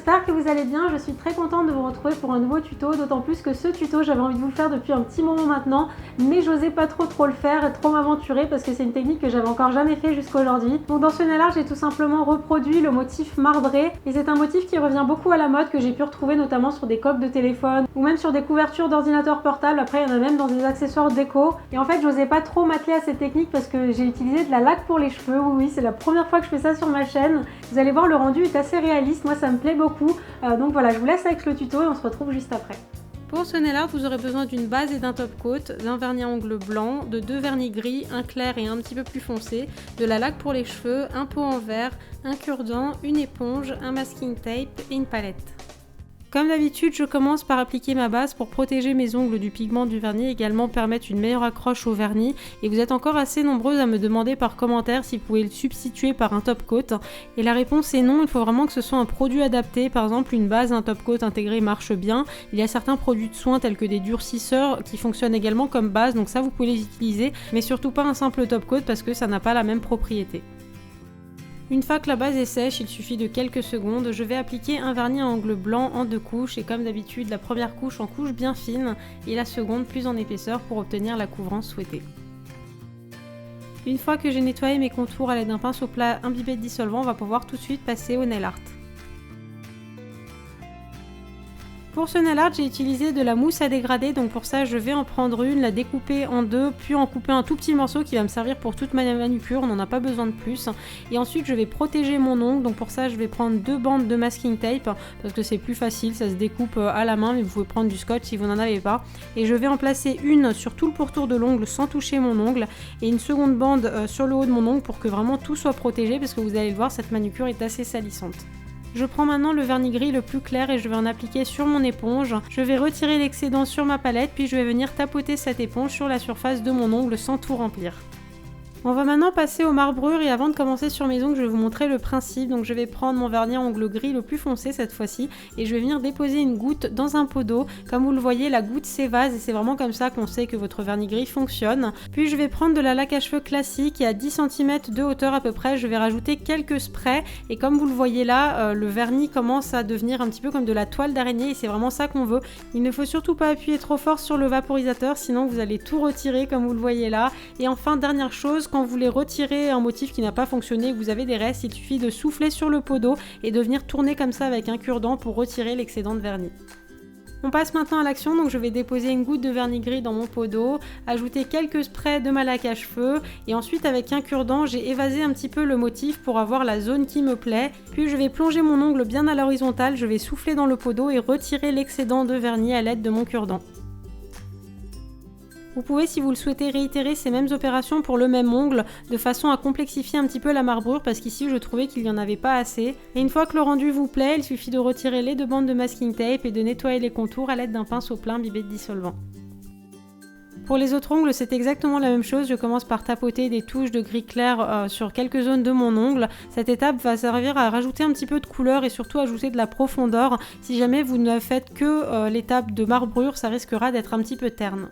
j'espère que vous allez bien. Je suis très contente de vous retrouver pour un nouveau tuto, d'autant plus que ce tuto, j'avais envie de vous le faire depuis un petit moment maintenant, mais j'osais pas trop le faire et trop m'aventurer parce que c'est une technique que j'avais encore jamais fait jusqu'à aujourd'hui. Donc dans ce nail art, j'ai tout simplement reproduit le motif marbré et c'est un motif qui revient beaucoup à la mode, que j'ai pu retrouver notamment sur des coques de téléphone ou même sur des couvertures d'ordinateur portable. Après, il y en a même dans des accessoires déco. Et en fait, j'osais pas trop m'atteler à cette technique parce que j'ai utilisé de la laque pour les cheveux. Oui, c'est la première fois que je fais ça sur ma chaîne. Vous allez voir, le rendu est assez réaliste. Moi, ça me plaît beaucoup. Donc voilà, je vous laisse avec le tuto et on se retrouve juste après. Pour ce nail art, vous aurez besoin d'une base et d'un top coat, d'un vernis à ongles blanc, de 2 vernis gris, un clair et un petit peu plus foncé, de la laque pour les cheveux, un pot en verre, un cure-dent, une éponge, un masking tape et une palette. Comme d'habitude, je commence par appliquer ma base pour protéger mes ongles du pigment du vernis et également permettre une meilleure accroche au vernis. Et vous êtes encore assez nombreuses à me demander par commentaire si vous pouvez le substituer par un top coat. Et la réponse est non, il faut vraiment que ce soit un produit adapté. Par exemple, une base, un top coat intégré marche bien. Il y a certains produits de soins tels que des durcisseurs qui fonctionnent également comme base, donc ça vous pouvez les utiliser. Mais surtout pas un simple top coat parce que ça n'a pas la même propriété. Une fois que la base est sèche, il suffit de quelques secondes, je vais appliquer un vernis à ongles blanc en 2 couches et comme d'habitude la première couche en couche bien fine et la seconde plus en épaisseur pour obtenir la couvrance souhaitée. Une fois que j'ai nettoyé mes contours à l'aide d'un pinceau plat imbibé de dissolvant, on va pouvoir tout de suite passer au nail art. Pour ce nail art, j'ai utilisé de la mousse à dégrader, donc pour ça je vais en prendre une, la découper en deux, puis en couper un tout petit morceau qui va me servir pour toute ma manucure, on n'en a pas besoin de plus. Et ensuite je vais protéger mon ongle, donc pour ça je vais prendre 2 bandes de masking tape, parce que c'est plus facile, ça se découpe à la main, mais vous pouvez prendre du scotch si vous n'en avez pas. Et je vais en placer une sur tout le pourtour de l'ongle sans toucher mon ongle, et une seconde bande sur le haut de mon ongle pour que vraiment tout soit protégé, parce que vous allez le voir, cette manucure est assez salissante. Je prends maintenant le vernis gris le plus clair et je vais en appliquer sur mon éponge. Je vais retirer l'excédent sur ma palette puis je vais venir tapoter cette éponge sur la surface de mon ongle sans tout remplir. On va maintenant passer aux marbrures et avant de commencer sur mes ongles, je vais vous montrer le principe. Donc je vais prendre mon vernis à ongles gris le plus foncé cette fois-ci et je vais venir déposer une goutte dans un pot d'eau. Comme vous le voyez, la goutte s'évase et c'est vraiment comme ça qu'on sait que votre vernis gris fonctionne. Puis je vais prendre de la laque à cheveux classique et à 10 cm de hauteur à peu près, je vais rajouter quelques sprays et comme vous le voyez là, le vernis commence à devenir un petit peu comme de la toile d'araignée et c'est vraiment ça qu'on veut. Il ne faut surtout pas appuyer trop fort sur le vaporisateur sinon vous allez tout retirer comme vous le voyez là. Et enfin, dernière chose, quand vous voulez retirer un motif qui n'a pas fonctionné, vous avez des restes, il suffit de souffler sur le pot d'eau et de venir tourner comme ça avec un cure-dent pour retirer l'excédent de vernis. On passe maintenant à l'action, donc je vais déposer une goutte de vernis gris dans mon pot d'eau, ajouter quelques sprays de ma laque à cheveux et ensuite avec un cure-dent, j'ai évasé un petit peu le motif pour avoir la zone qui me plaît. Puis je vais plonger mon ongle bien à l'horizontale, je vais souffler dans le pot d'eau et retirer l'excédent de vernis à l'aide de mon cure-dent. Vous pouvez, si vous le souhaitez, réitérer ces mêmes opérations pour le même ongle, de façon à complexifier un petit peu la marbrure, parce qu'ici je trouvais qu'il n'y en avait pas assez. Et une fois que le rendu vous plaît, il suffit de retirer les 2 bandes de masking tape et de nettoyer les contours à l'aide d'un pinceau plein imbibé de dissolvant. Pour les autres ongles, c'est exactement la même chose, je commence par tapoter des touches de gris clair sur quelques zones de mon ongle. Cette étape va servir à rajouter un petit peu de couleur et surtout ajouter de la profondeur. Si jamais vous ne faites que l'étape de marbrure, ça risquera d'être un petit peu terne.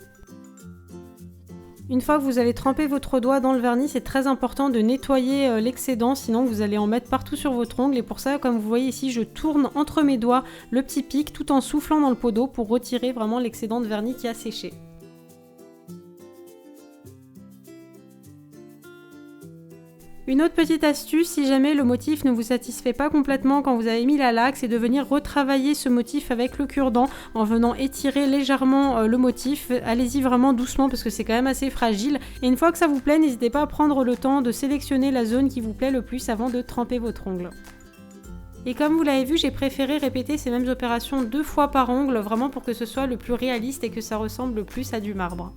Une fois que vous avez trempé votre doigt dans le vernis, c'est très important de nettoyer l'excédent, sinon vous allez en mettre partout sur votre ongle. Et pour ça, comme vous voyez ici, je tourne entre mes doigts le petit pic tout en soufflant dans le pot d'eau pour retirer vraiment l'excédent de vernis qui a séché. Une autre petite astuce, si jamais le motif ne vous satisfait pas complètement quand vous avez mis la laque, c'est de venir retravailler ce motif avec le cure-dent en venant étirer légèrement le motif. Allez-y vraiment doucement parce que c'est quand même assez fragile. Et une fois que ça vous plaît, n'hésitez pas à prendre le temps de sélectionner la zone qui vous plaît le plus avant de tremper votre ongle. Et comme vous l'avez vu, j'ai préféré répéter ces mêmes opérations 2 fois par ongle, vraiment pour que ce soit le plus réaliste et que ça ressemble le plus à du marbre.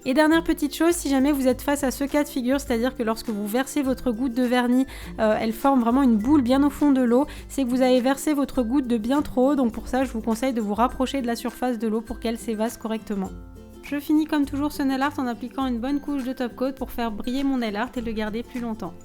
Et dernière petite chose, si jamais vous êtes face à ce cas de figure, c'est-à-dire que lorsque vous versez votre goutte de vernis, elle forme vraiment une boule bien au fond de l'eau, c'est que vous avez versé votre goutte de bien trop haut, donc pour ça je vous conseille de vous rapprocher de la surface de l'eau pour qu'elle s'évase correctement. Je finis comme toujours ce nail art en appliquant une bonne couche de top coat pour faire briller mon nail art et le garder plus longtemps.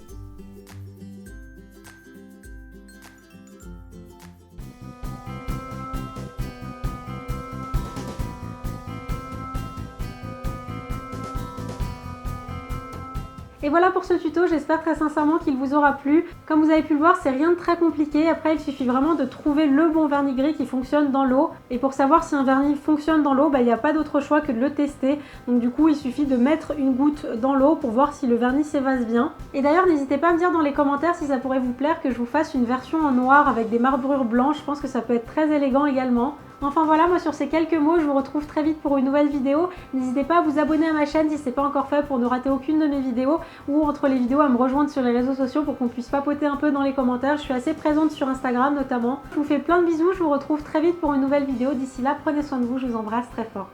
Et voilà pour ce tuto, j'espère très sincèrement qu'il vous aura plu. Comme vous avez pu le voir, c'est rien de très compliqué. Après, il suffit vraiment de trouver le bon vernis gris qui fonctionne dans l'eau. Et pour savoir si un vernis fonctionne dans l'eau, il n'y a pas d'autre choix que de le tester. Donc du coup, il suffit de mettre une goutte dans l'eau pour voir si le vernis s'évase bien. Et d'ailleurs, n'hésitez pas à me dire dans les commentaires si ça pourrait vous plaire que je vous fasse une version en noir avec des marbrures blanches. Je pense que ça peut être très élégant également. Enfin voilà, moi sur ces quelques mots, je vous retrouve très vite pour une nouvelle vidéo. N'hésitez pas à vous abonner à ma chaîne si ce n'est pas encore fait pour ne rater aucune de mes vidéos, ou entre les vidéos à me rejoindre sur les réseaux sociaux pour qu'on puisse papoter un peu dans les commentaires. Je suis assez présente sur Instagram notamment. Je vous fais plein de bisous, je vous retrouve très vite pour une nouvelle vidéo. D'ici là, prenez soin de vous, je vous embrasse très fort.